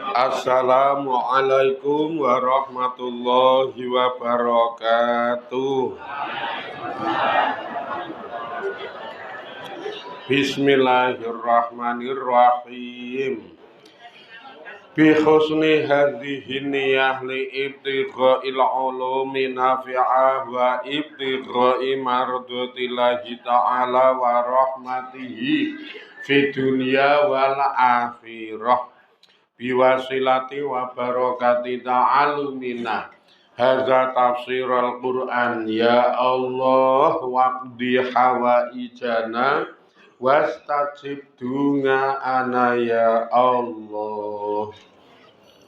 Assalamualaikum warahmatullahi wabarakatuh. Bismillahirrahmanirrahim. Bi husni hadhihi niyah li ibtigha'il ulumi nafi'ah wa ibtigha'i mardatillahi ta'ala wa rahmatihi fid dunya wal akhirah. Biwasilati wa barakati ta'alumina hadza tafsirul Qur'an ya Allah waqdi hawaijana wastajib dunga ana ya Allah.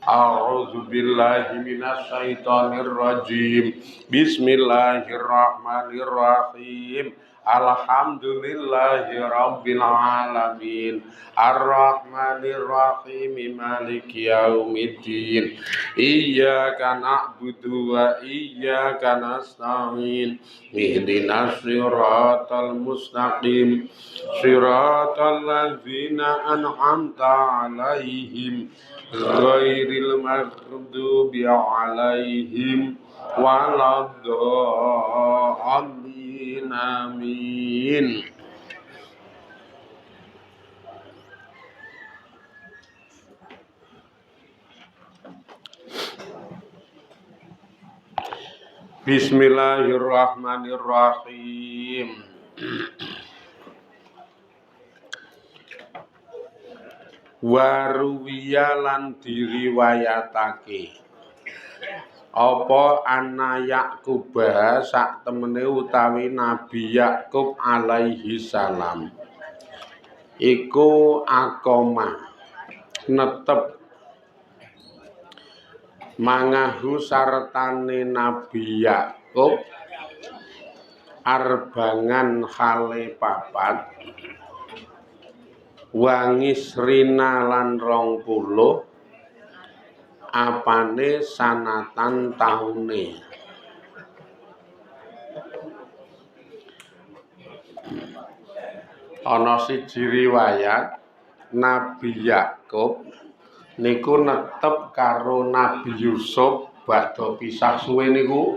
A'udzu billahi minasy syaithanir rajim. Bismillahirrahmanirrahim. Alhamdulillahi rabbil alamin. Ar-rahmanir rahim. Maliki yaumiddin. Iyyaka na'budu wa iyyaka nasta'in. Ihdinas siratal mustaqim. Siratal ladzina an'amta 'alaihim ghairil maghdubi 'alaihim waladdallin. Amin. Bismillahirrahmanirrahim. Waruwiya lan diriwayatake apa anna Yakubah sak temene utawi Nabi Yakub alaihi salam iku akoma netep mangahu sartane Nabi Yakub arbangan khale papat wangis rina lan 20 apane sanatan taune. Ana siji riwayat Nabi Yakub niku netep karo Nabi Yusuf badhe pisah suwe niku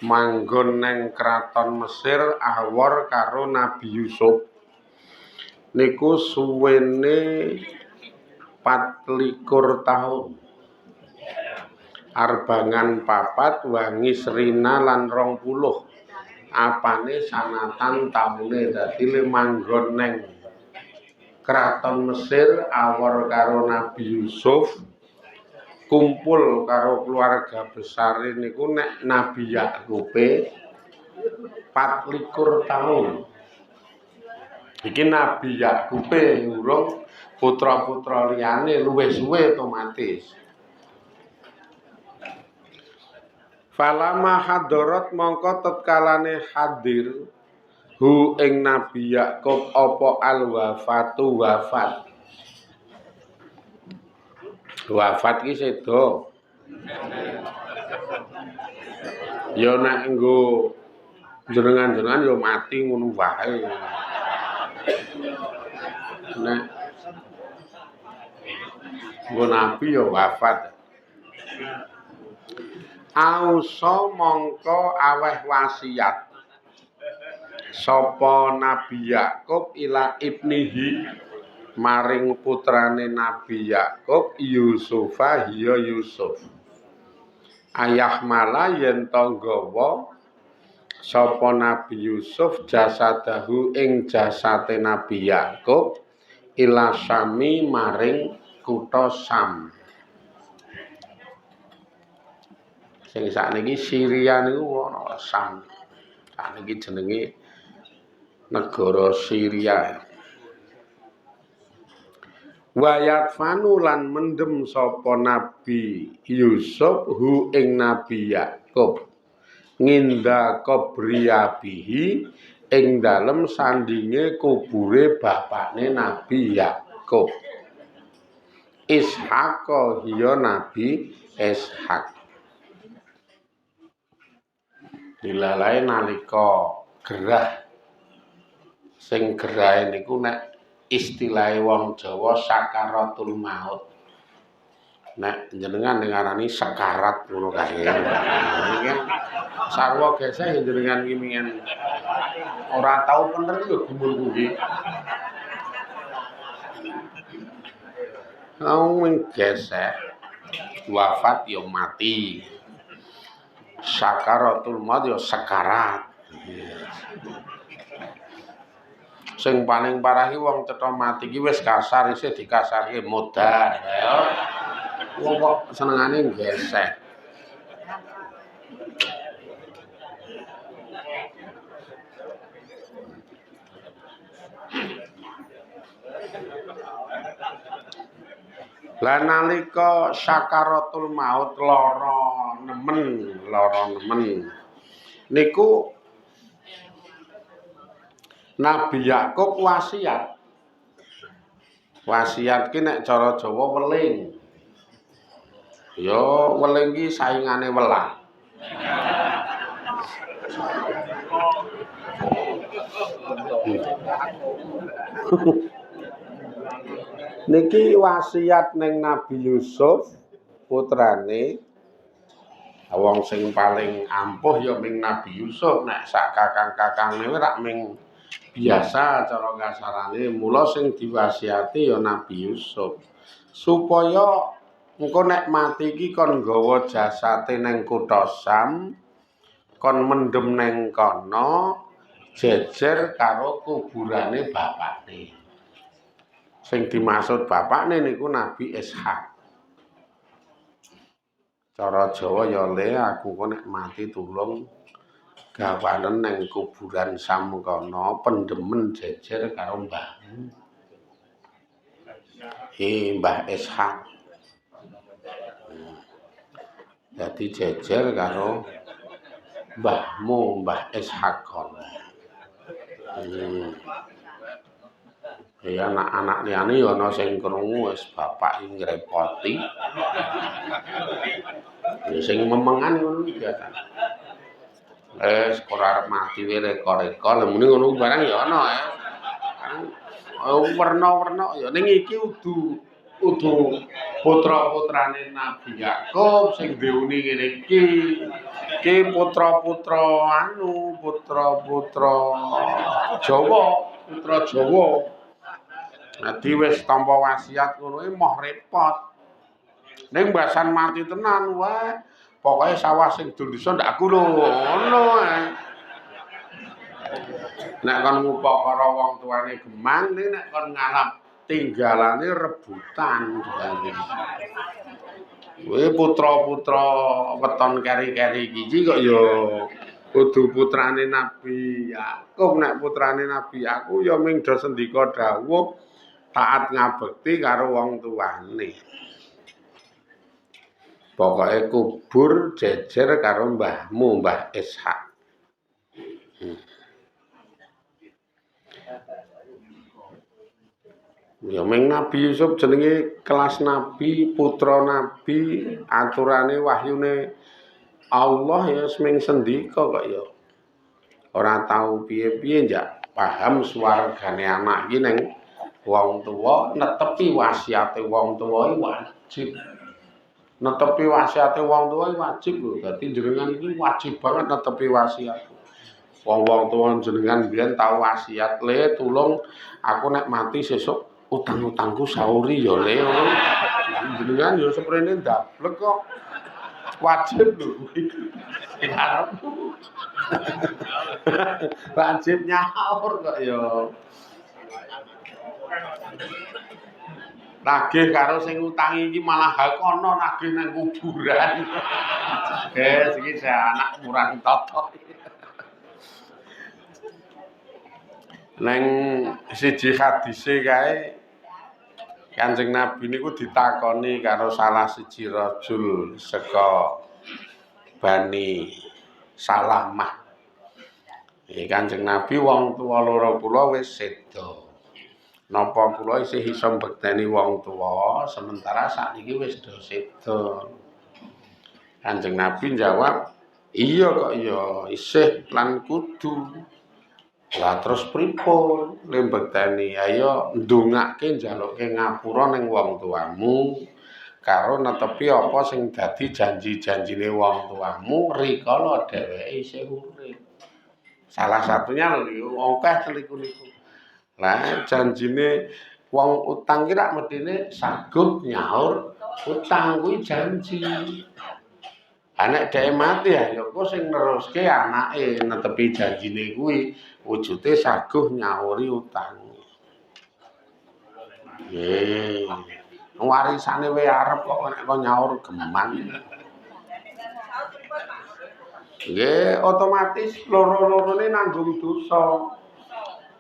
manggon neng kraton Mesir awor karo Nabi Yusuf niku suwene 24 tahun. Arbangan papat wangi serina lan 20 apane sanatan taune. Dadi le manggon neng kraton Mesir awor karo Nabi Yusuf kumpul karo keluarga besar niku nek Nabi Yakube 24 tahun. Iki Nabi Yakube urung putra-putra liyane luwih suwe otomatis. Falama hadarat mongko tetkalane hadir hu ing Nabi Yakub apa al wafatu wafat. Wafat ki sedo. Ya nek nggo jenengan-jenengan ya mati ngono wae. Nek nggo Nabi ya wafat. Ausa mongko aweh wasiat sapa Nabi Yakub ila ibnihi maring putrane Nabi Yakub Yusufa hiya Yusuf ayah mala yen to nggawa sapa Nabi Yusuf jasadahu ing jasate Nabi Yakub ila Syami maring kutha Syam. Sing sakniki Syria niku ana Syam. Sakniki jenenge negara Syria. Wayat fanu lan mendem sapa Nabi Yusuf hu ing Nabi Yakub nginda kobriyabihi ing dalem sandinge kubure bapakne Nabi Yakub Ishak hiya Nabi Ishak. Dilalae nalika gerah sing gerahe niku nek istilahe wong Jawa sakaratul maut. Nek jenengan ngarani sekarat ngono kae. Iki sarwa geseh jenengan iki mingen ora tau bener lho gumul kuwi. Wong geseh wafat ya mati. Sakaratul maut ya sekarat. Sing paling parah iki wong cetha mati iki wis kasar isih dikasarke modar ya. Wong kok senengane geseh. Lah nalika sakaratul maut lara nemen. Niku Nabi Yakub wasiat. Wasiat ki nek cara Jawa weling. Ya weling ki saingane welang. Niki wasiat ning Nabi Yusuf putrane. Wong sing paling ampuh ya ming Nabi Yusuf, nek sak kakang-kakange ora ming biasa cara kasarane. Mula sing diwasiati ya Nabi Yusuf. Supaya engko nek mati iki kon nggawa jasate ning kutha Sam, kon mendem ning kono jejer karo kuburane bapakne. Sing dimaksud bapakne niku Nabi Ishak. Cara Jawa ya le aku kok nek mati tulung gawanen ning kuburan Sam kono pendemen jejer karo mbahmu. Mbah Ishak. Jadi jejer karo mbahmu, Mbah Ishak kono. Ya anak-anak liyane ya ana sing krungu wis bapak iki ngrepoti. Ya sing memengan ngono iki biasa. Ora arep mati wae reka-reka, lha muni ngono barang ya ana ya. Werna-werna ya ning iki udu putra-putrane Nabi Yakub sing diuni ngene iki. Iki putra-putra Jawa, putra Jawa. Dadi wis tampa wasiat ngono iki moh repot. Ning mbasan mati tenan wae. Pokoke sawah sing Indonesia ndak aku lho, ngono ae. Nek kon ngupak karo wong tuane gemang, nek kon ngalap tinggalane rebutan. Kowe putra-putra weton keri-keri iki kok ya kudu putrane Nabi Yakub. Nek putrane Nabi Yakub ya ming do sendika dawuh taat ngabekti karo wong tuane. Pokoke kubur jejer karo mbahmu, Mbah Ishak. Ya ming Nabi Yusuf jenenge kelas nabi, putra nabi, aturane wahyune Allah ya seming sendika kok ya. Ora tau piye-piye njak paham swargane anak iki ning wong tuwa, netepi wasiate wong tuwa iki wajib. Netepi wasiate wong tuwa iki wajib lho. Dadi jenengan iki wajib banget netepi wasiat. Wong-wong tuwa jenengan biyen tau wasiat, "Le, tulung aku nek mati sesuk utang-utangku sauri ya, Le." Jenengan ya seprene ndablek kok. Wajib lho kuwi. Wajib nyaur kok ya. Nagih karo sing utangi iki malah kono nagih nang kuburan. Iki anak murang toto. Neng siji hadise kae Kanjeng Nabi niku ditakoni karo salah siji rajul saka Bani Salamah. Kanjeng Nabi wong tuwa loro kula wis seda. Napa kula isih iso mbekteni wong tuwa sementara sakniki wis do seda. Kanjeng Nabi jawab, "Iya kok ya isih lan kudu." Lah terus pripun? Lembeteni ayo ndongake njaluke ngapura ning wong tuamu karo netepi apa sing dadi janji-janjine wong tuamu rikala dheweke isih urip. Salah satunya lho akeh teliku niku. Lah janjine wong utang ki rak medine saguh nyaur utang kuwi janji. Anak dhek mati ya engko sing neruske anake netepi janjine kuwi wujude saguh nyauri utang. Nggih. Warisane wae arep kok nek kok nyaur geman. Nggih, otomatis loro-lorone nanggung dosa.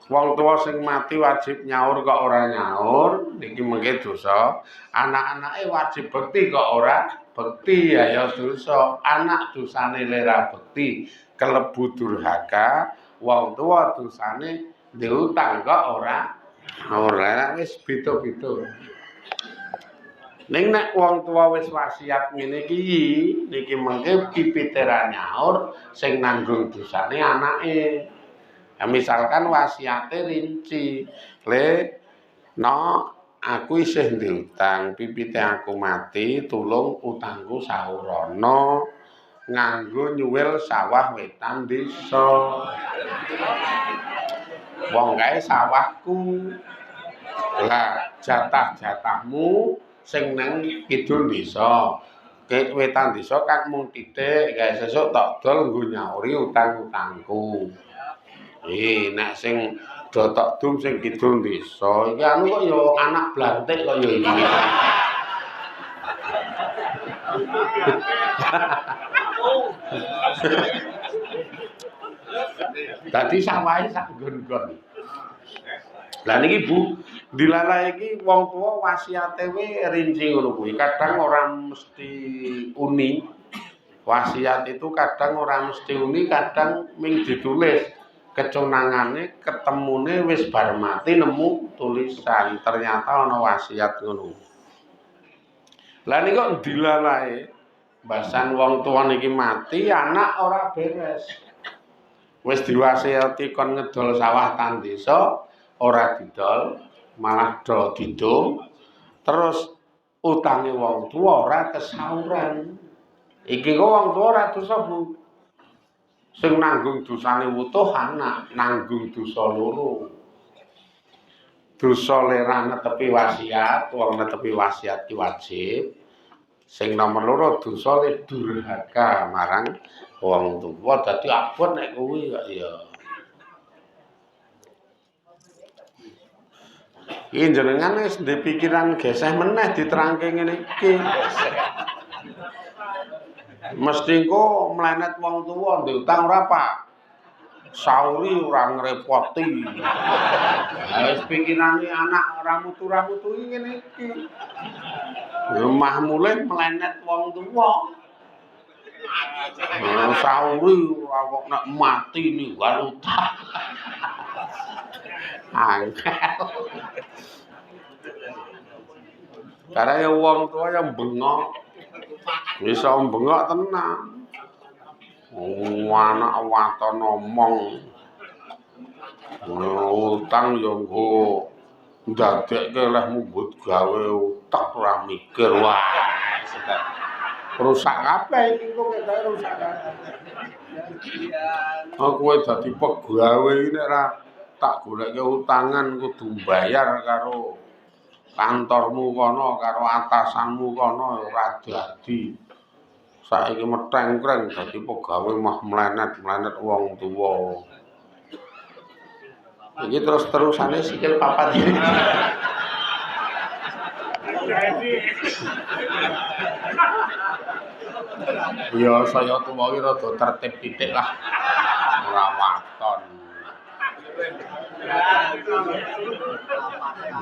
Wong tua sing mati wajib nyaur kok ora nyaur, niki mengke dosa. Anak-anake wajib bekti kok ora bekti ya dosa. Anak dosane lera bekti, kelebu durhaka, wong tua dosane diutang kok ora wis beda-beda. Ning nek wong tua wis wasiat ngene iki, niki mengke pipitera nyaur sing nanggung dosane anake. Ya, misalkan wasiate rinci, aku isih diutang, pipite aku mati, tulung utangku saurana nganggo nyuwil sawah wetan desa. Wong kae sawahku. Lah jatah-jatahmu sing nang kidul desa. Wetan desa kan mung titik, gawe sesuk tok dol nggo nyauri utang-utangku. Nek sing dotok dum sing kidul desa iki anu kok ya anak blantik kok ya iki. Dadi sawahe sak nggon-nggon. Lah niki Bu, dilalae iki wong tuwa wasiate we rinci ngono kuwi. Kadang ora mesti uni. Wasiat itu kadang ora mesti uni, kadang ming ditulis. Keconangane ketemune wis bar mati nemu tulisan ternyata ana wasiat ngono. Lah niku kok dilalae basan wong tuwa niki mati anak ora beres. Wis diwasiati kon ngedol sawah tan desa ora didol malah do didum terus utange wong tuwa ora kesauran. Iki kok wong tuwa ora dosa Bu. Sing nanggung dosane wutuh anak, nanggung dosa loro. Dosa lera netepi wasiat, wong netepi wasiat ki wajib. Sing nomor loro dosa le durhaka marang wong tuwa dadi abot nek kuwi kok ya. Iki jenengan wis ndek pikiran geseh meneh diterangke ngene iki. Mesti engko mlenet wong tuwa ndek utang ora Pak. Sauri ora ngrepoti. Wis pikirane anak ora mutu-mutu ngene iki. Lemah mulih mlenet wong tuwa. Sauri ora kok nek mati ninggal utang. Angel. Karena wong tuwa yang bengok. Bisa bengok tenang. Anak waton omong. Utang yo nggo ndadekke lehmu mbut gawe utek ora mikir. Wah. Rusak kabeh iki kok ketoke rusak kabeh. Kowe dadi pegawe iki nek ora tak goleke utangan kudu mbayar karo kantormu kono karo atasanmu kono ora dadi. Saiki metengkreng dadi pegawe mah mlenet-mlenet wong tuwa. Iki terus-terusane sikil papat iki. Ya saya tuwa iki rada tertib titik lah. Ora waton.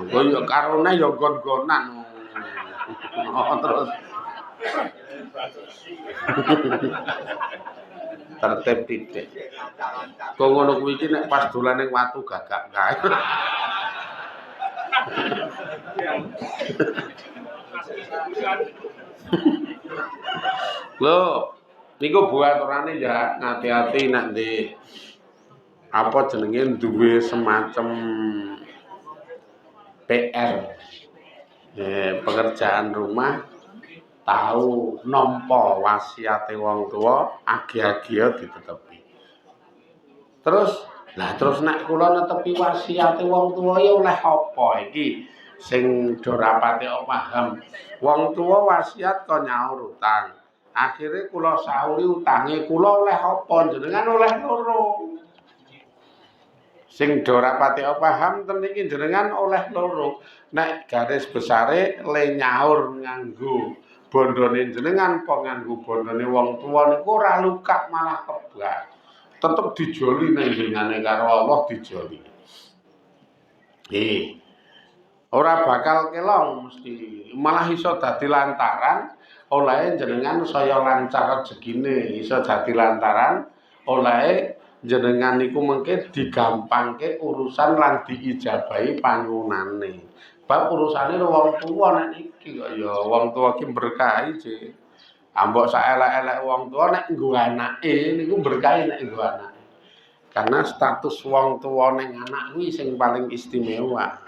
Engko yo karone yo gon-gonan. Terus tertib titik. Kok ngono kuwi iki nek pas dolan ning watu gagak kae. Lho, niku Bu aturane ya ngati-ati nek ndek apa jenenge duwe semacam PR pekerjaan rumah tahu nampa wasiate wong tua agi-agi ditetepi. Terus nek kula netepi wasiate wong tua ya oleh apa iki sing do rapate paham. Wong tua wasiat kok nyaur utang. Akhire kula sauri utange kula oleh apa jenengan oleh loro. Sing do rapate paham ten iki jenengan oleh loro. Nek garis besare le nyaur nganggo bondone jenengan apa nganggo bondone wong tua niku ora luka malah kebak. Tetep dijoli nang dengane karo Allah dijoli. Ora bakal kelong mesti malah iso dadi lantaran olehe jenengan saya lancar rezekine iso dadi lantaran olehe jenengan niku mengke digampangke urusan lan diijabahi panyunane. Bab urusane wong tuwa nek iki kok ya wong tuwa ki berkahi sih. Ambok saelek-elek wong tua nek nggo anake niku berkahi nek nggo anake. Karena status wong tua ning anak kuwi sing paling istimewa.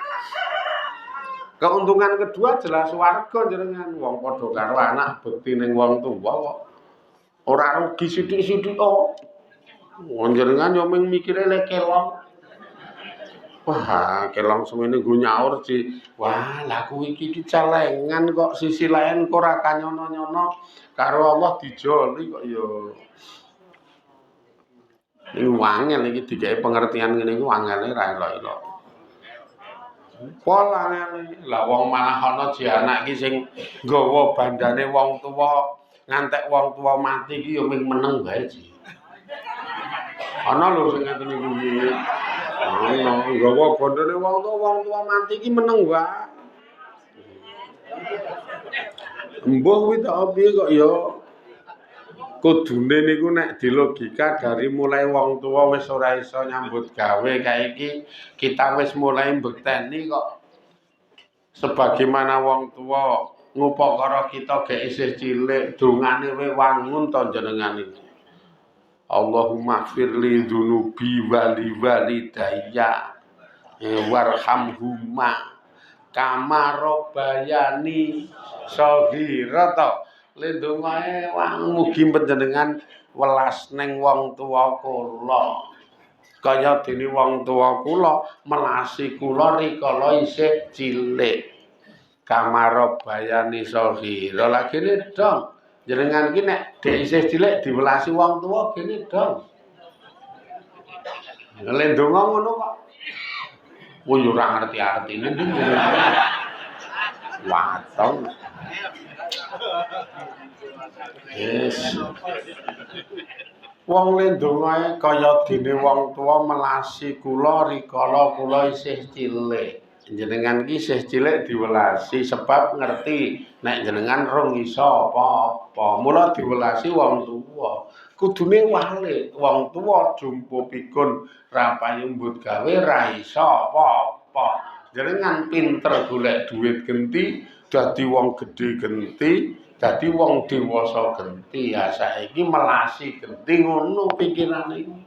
Keuntungan kedua jelas warga jenengan wong padha karo anak bekti ning wong tua kok. Ora rugi sithik-sithik kok. Wong jenengan yo mung mikire lek kelong. Wah, kelong semene nggo nyaur sih. Wah, lah kuwi iki dicelengan kok sisi lain kok ora kanyono-nyono karo Allah dijoli kok ya. Ini wangel iki digawe pengertian ngene iki wangele ra elok-elok. Pola ngene. Lah wong malah ana jianak iki sing nggawa bandane wong tuwa ngantek wong tuwa mati iki ya ming meneng wae sih. Ana lho sing ngeten iki. Ana nggawa bandane wong tuwa mati iki meneng wae. Mbah kuwi tak piye kok ya kudune niku nek dilogika dari mulai wong tua wis ora iso nyambut gawe kaiki kita wis mulai mbekteni kok sebagaimana wong tua ngupakara kita gek isih cilik dongane we wangun to jenengan iki Allahumma firli dzunubi wali walidayya warhamhuma kama rabbayani shaghira lindungae wang mugi panjenengan welas ning wong tuwa kula. Kaya dene wong tuwa kula melasi kula rikala isih cilik. Kamaro bayani saghira lagi ne dong. Jenengan iki nek dek isih cilik diwelasi wong tuwa gene dong. Lindunga ngono kok. Wong ora ngerti artine watong. Yes. Wong lindungae kaya dene wong tuwa melasi kula rikala kula isih cilik. Jenengan iki isih cilik diwelasi sebab ngerti nek jenengan rung iso apa-apa. Mula diwelasi wong tuwa. Kudune walik wong tuwa jumpo pikun ra payu mbut gawe ra iso apa-apa. Jenengan pinter golek duit genti dadi wong gedhe genti, dadi wong dewasa genti. Ya saiki melasi genti ngono pikirane iki.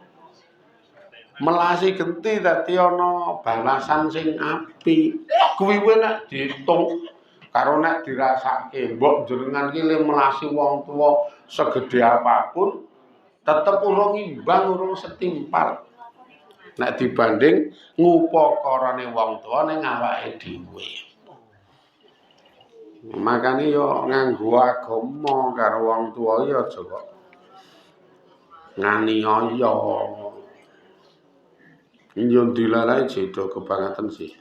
Melasi genti dadi ana balasan sing apik. Kuwi nek diitung karo nek dirasake, mbok jenengan iki le melasi wong tuwa segede apapun tetep urung imbang, urung setimpal. Nek dibanding ngupakarane wong tuwa ning awake dhewe. Makane yo nganggo agama karo wong tuwa ya aja kok nganiaya. Yo dilalai cedha kebangetan sih.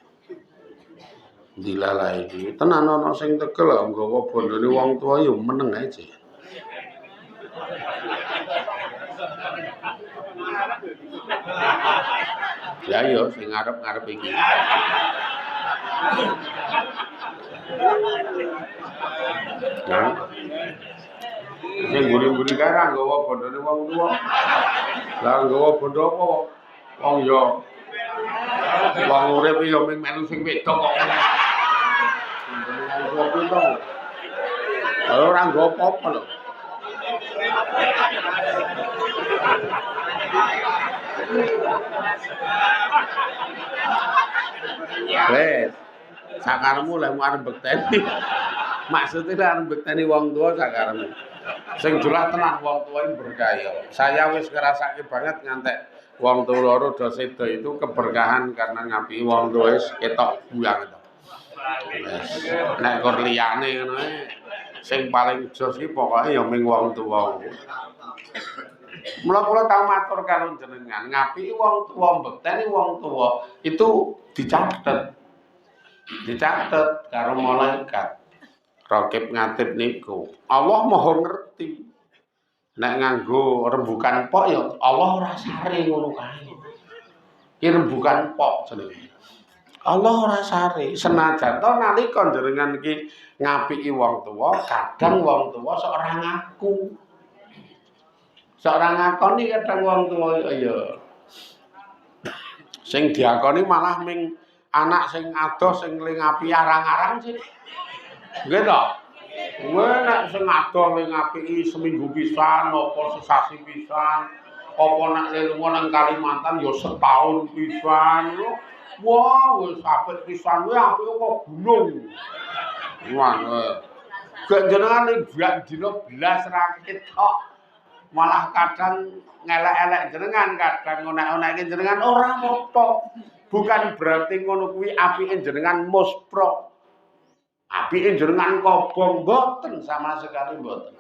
Dilalai iki tenan ana sing tegel nggawa bondone wong tuwa yo meneng ae sih. Ya yo sing ngarep-ngarep iki. Nah. Sing guri-guri kae ra nggawa bondone wong tuwa. Lah nggawa bondo apa? Wong yo wong urip yo mung melu sing wedok kok. Ora nggawa apa-apa lho. Wes, sakaremu lek mau arep bekteni. Maksudnya lek arep bekteni wong tua sakaremu. Sing jelas tenan wong tua iki berkah ya. Saya wis ngrasake banget ngantek wong tua loro do sedo itu keberkahan karena ngapi wong tua wis ketok buyang itu. Yes. Nek kor liyane ngono sing paling jos iki pokoke ya ming wong tua. Mula kula tau matur karo jenengan, ngapi wong tua mbekteni wong tua itu dicatet. Dicatet karo malaikat. Raqib ngatib niku. Allah Maha ngerti. Nek nganggo rembukan pok ya Allah ora sare ngono kae. Ki rembukan pok jenenge. Allah ora sare. Senajan to nalika jenengan iki ngapiki wong tuwa, kadang wong tuwa sok ora ngaku. Sok ora ngakoni kadang wong tuwa ya. Sing diakoni malah ming anak sing adoh sing ngapi arang-arang sih. Nggih to? Kowe nek sing adoh ning ngapiki seminggu pisan apa sesasi pisan, apa nek lunga nang Kalimantan ya setahun pisan. Wah, wis apik pisan kuwi apike kok gunung. Wah. Gek jenengan ning dina blas ra ketok. Malah kadang ngelek-elek jenengan, kadang ngonek-onekke jenengan ora ngopo. Bukan berarti ngono kuwi apike jenengan muspro. Apike jenengan kobong mboten sama sekali mboten.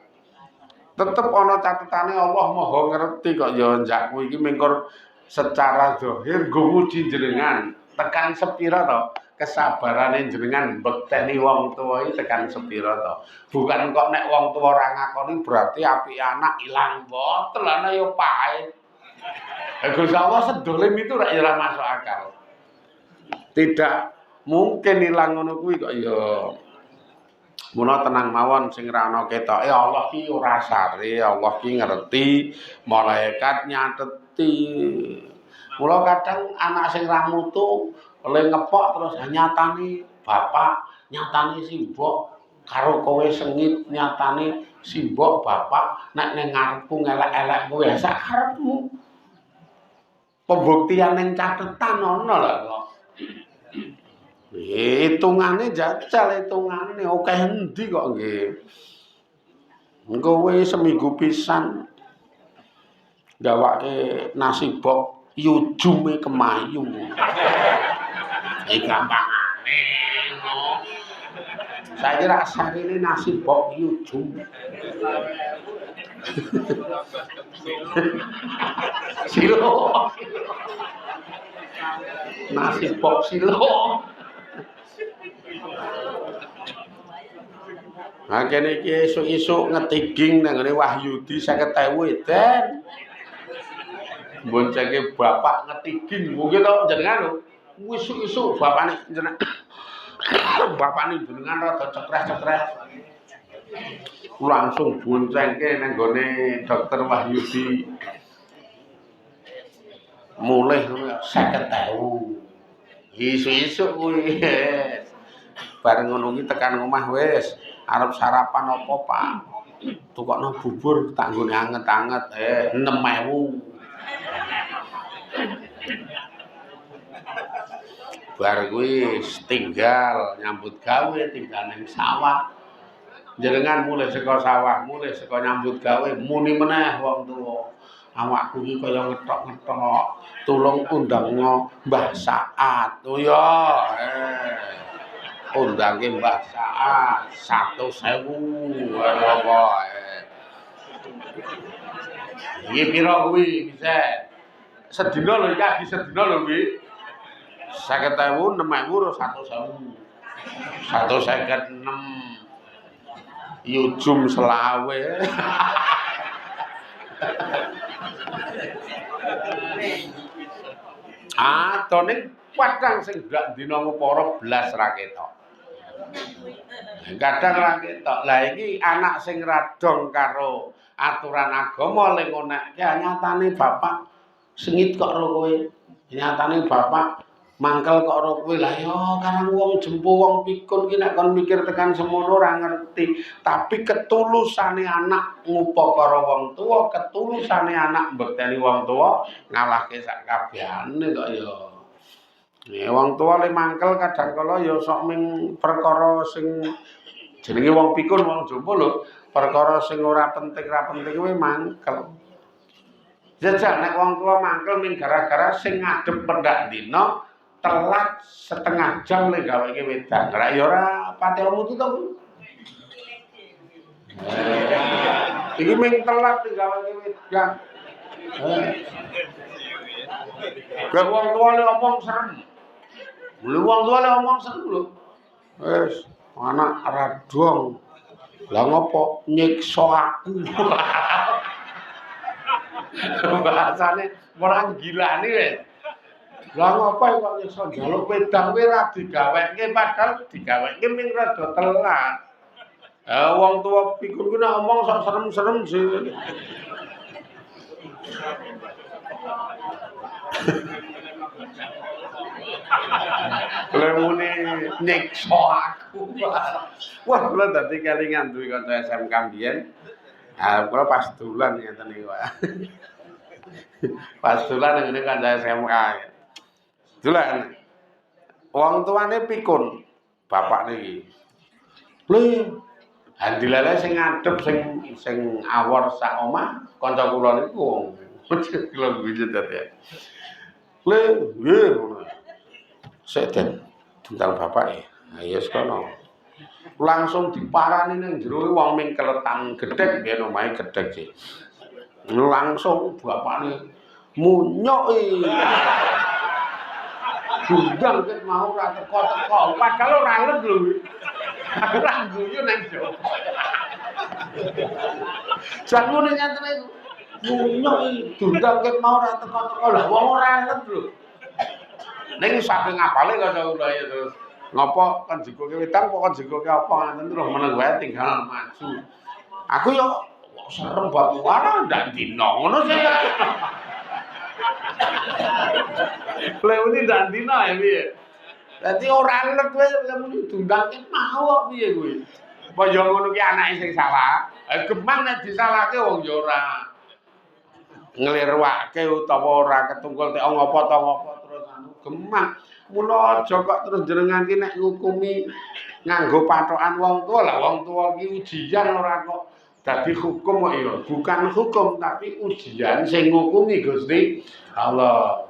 Tetep ana catetane Allah Maha ngerti kok ya njakku iki mengkor secara zahir nggo muji jenengan. Tekan sepira to kesabarane jenengan mbekteni wong tuwa iki tekan sepira to. Bukan kok nek wong tuwa ora ngakoni berarti apike anak ilang mboten ana ya pahit. Gusti Allah sedolim itu ora masuk akal. Tidak mungkin ilang ngono kuwi kok ya. Mula tenang mawon sing ra ana ketoke Allah ki ora sare, Allah ki ngerti, malaikat nyateti. Mula kadang anak sing ra mutu oleh ngepok terus nyatani bapak, nyatani simbok karo kowe sengit, nyatani simbok bapak nek ning ngarepku ngelek-elek kowe sak karepmu. Pembuktian ning catetan ana lho kok. Hitungane jajal hitungane akeh endi kok nggih. Engko kowe seminggu pisan gawake nasi bok yujume kemayu. Gampangane no. Saiki rak sarine nasi bok yujum. Silo. Nasi bok silo. Nah kene iki esuk-esuk ngetiging nang ngene Wahyudi 50.000 edan. Boncenge bapak ngetiging mungkin to jenengan lho. Esuk-esuk bapane jenengan. Bapane jenengan rada cekreh-cekreh. Langsung boncengke nang gone dokter Wahyudi. Mulih 50.000. Esuk-esuk kuwi. Bareng ngono iki tekan omah wis arep sarapan apa, Pak? Tukokno bubur tak nggone anget-anget. 6.000. Bar kuwi tinggal nyambut gawe, tinggal ning sawah. Jenengan mulai saka sawah, mulai saka nyambut gawe, muni meneh wong tuwa. Awakku iki kaya ngetok-ngetok. Tulung undangno Mbah Saat. Oh ya, undangke Mbah Saat 100.000 apa iki pira kuwi bisa sedina lho iki sedina lho kuwi 50.000 6.000 100.000 156 yujum selawe atone padang sing gak dina ngupara blas ra ketok. Kadang ra ketok. Lah iki anak sing radong karo aturan agama ling ngonekke nyatane bapak sengit kok karo kowe. Nyatane bapak Mangkel kok ora kowe lah ya karang wong jempo wong pikun ki nek kon mikir tekan semono ora ngerti. Tapi ketulusane anak ngupa karo wong tuwa, ketulusane anak mbekteni wong tuwa ngalahke sak kabehane kok ya. Ya wong tuwa le mangkel kadang kala ya sok ming perkara sing jenenge wong pikun wong jompo lho, perkara sing ora penting kuwi mangkel. Jajal nek wong tuwa mangkel ming gara-gara sing ngadep pendak dina telat setengah jam nek gaweke wedang. Lah ya ora pati mutu to. Iki ming telat nek gaweke wedang. Lah wong tuwa le omong serem. Lha wong tuwa le omong serem lho. Wis anak radong. Lah ngopo nyiksa aku. Bahasane orang gilane wis. Lah ngopo kok nyiksa njaluk wedang kuwi ra digaweke padahal digaweke ming rada telat. Wong tuwa pikun ku nek omong sok serem-serem sih. Lemune nyiksa aku. Wah, kula dadi kelingan duwe kanca SMK mbiyen. Kula pas dolan ngeten iki, Pak. Pas dolan ngene kanca SMK. Dolan. Wong tuane pikun, bapak niki. Lho, handilale sing ngadep sing awor sak omah, kanca kula niku. Kula bijit ya. Lho, nggih ngono. Sik den tentang bapake. Ha ya sekono. Langsung diparani ning jero wong ming keletan gedhek nggih omahe gedhek sih. Langsung bapakne munyoki. Gundang ket mau ora teko-teko, padahal ora let lho. Ora guyu nang Jawa. Jan ngene ngeten iku. Munyoki gundang ket mau ora teko-teko lah wong ora let lho. Ning saking apale kanca kula ya terus ngopo kon jikoke wedang kok kon jikoke apa ngaten terus meneng wae tinggal maju. Aku yo serem bab ora ndak dino ngono sih ya. Leuni ndak dino ya piye. Dadi ora let kowe lemune dundangke mau kok piye kuwi. Apa yo ngono ki anake sing salah. Gemang nek disalahke wong yo ora nglirwake utawa ora ketungkul tek ngopo to ngopo terus anu gemang. Mula aja kok terus jenengan ki nek ngukumi nganggo patokan wong tuwa lah wong tuwa ki ujian ora kok dadi hukum kok ya. Bukan hukum tapi ujian sing ngukumi Gusti Allah.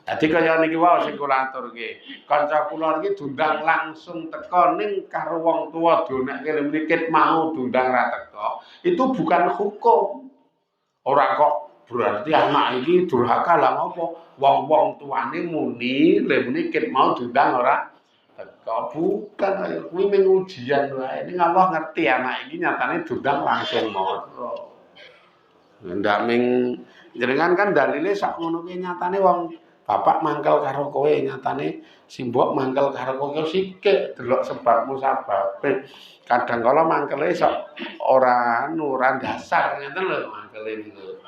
Dadi kaya niki wae sing kula aturke. Kanca kula iki dundang langsung teko ning karo wong tuwa donekke mrikit mau dundang ra teko. Itu bukan hukum. Ora kok berarti anak iki durhaka lah ngopo? Wong-wong tuane muni lemune ket mau dundang ora teko. Bukan kaya kuwi mung ujian wae. Ning Allah ngerti anak iki nyatane dundang langsung mara. Ndak ming jenengan kan dalile sak ngono ki nyatane wong bapak mangkel karo kowe nyatane simbok mangkel karo kowe sithik delok sebabmu sababe. Kadang kala mangkele sok ora dasar ngeten lho mangkele niku.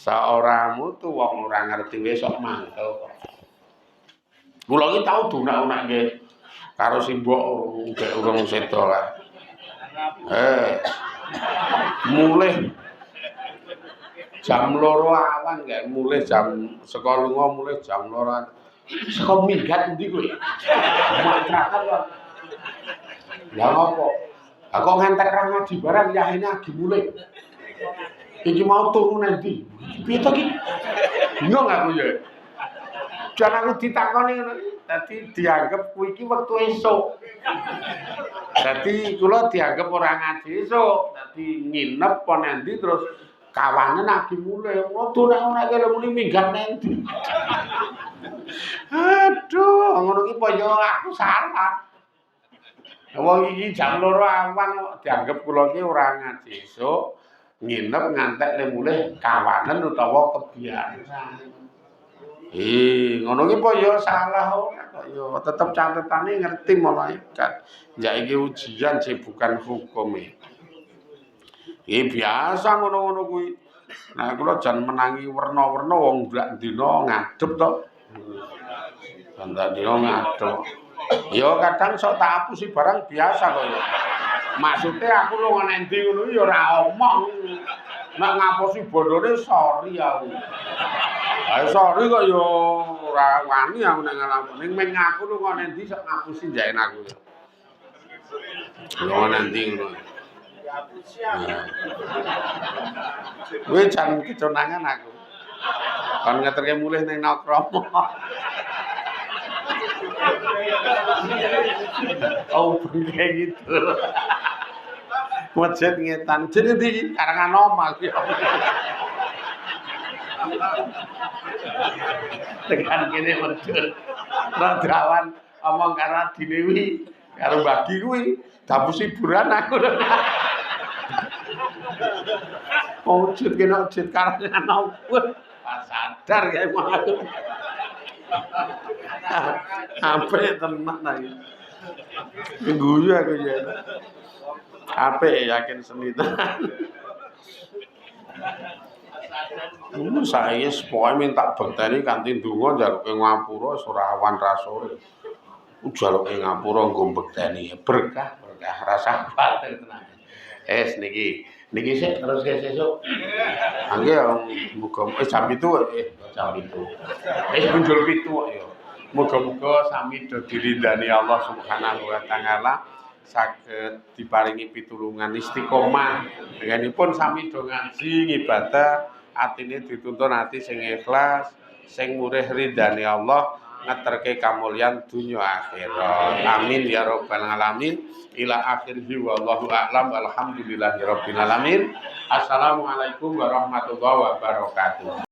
Ora mutu wong ora ngerti wis sok mangkel kok. Kula iki tau dunak-unakke karo simbok urung sedo lah. Mulih jam 2 awan gak mulih jam saka lunga mulih jam 2. Saka minggat endi kowe? Mantrakan kok. Lah ngopo? Lah kok ngantek ra ngaji barang yahene agi mulih. Iki mau turu nanti. Piye to ki? Bingung aku ya. Jan aku ditakoni ngono. Dadi dianggep kuwi iki wektu esuk. Dadi kula dianggep ora ngaji esuk. Dadi nginep apa nanti terus kawane lagi mulai. Waduh nek ngono lho muni minggat nanti. Aduh, ngono ki apa ya aku salah. Wong iki jam 2 awan kok dianggep kula ki ora ngaji esuk. Nginep ngantek le mulih kawanen utawa kebiasaan. Ngono ki apa ya salah ora kok ya tetep catetane ngerti malaikat. Ya iki ujian sih bukan hukum biasa ngono-ngono kuwi. Nah kula jan menangi werna-werna wong ndak dina ngadep to. Ndak dino ngathuk. Ya kadang sok tak apusi barang biasa kok ya. Maksudnya aku lu ngendi ngono ya ora omong. Nek ngapusi bondone sorry aku. Ayo sorry kok ya ora wani aku nek ngalamun. Ning men ngaku lu ngendi sok ngapusi jaen aku. Lu ngendi ngono. Kuwi jan keconangan aku. Kon ngeterke mulih ning Nakrama. Oh, kayak gitu. Masjid ngetan. Jadi di karangan normal ya. Tekan kene merjur. Radawan omong karo dinewi karo bagi kuwi dapus hiburan aku. Wujud kene wujud karangan opo. Sadar kae aku. Apik tenan iki. Guyu aku ya. Apik yakin seni tenan. Saya sepoe minta bekteni kanthi donga njaluke ngapura surawan rasore. Njaluke ngapura nggo bekteni berkah rasa batin tenan. Niki sik terus sesuk. Angge muga jam 7 jam 7. Muncul 7 ya. Muga-muga sami do dirindani Allah Subhanahu wa taala saged diparingi pitulungan istiqomah. Denganipun sami do ngaji ngibadah, atine dituntun ati sing ikhlas, sing murih ridane Allah, ngeterke kamulyan dunya akhirat. Amin ya rabbal alamin. Ila akhirih wallahu a'lam walhamdulillahi rabbil alamin. Assalamualaikum warahmatullahi wabarakatuh.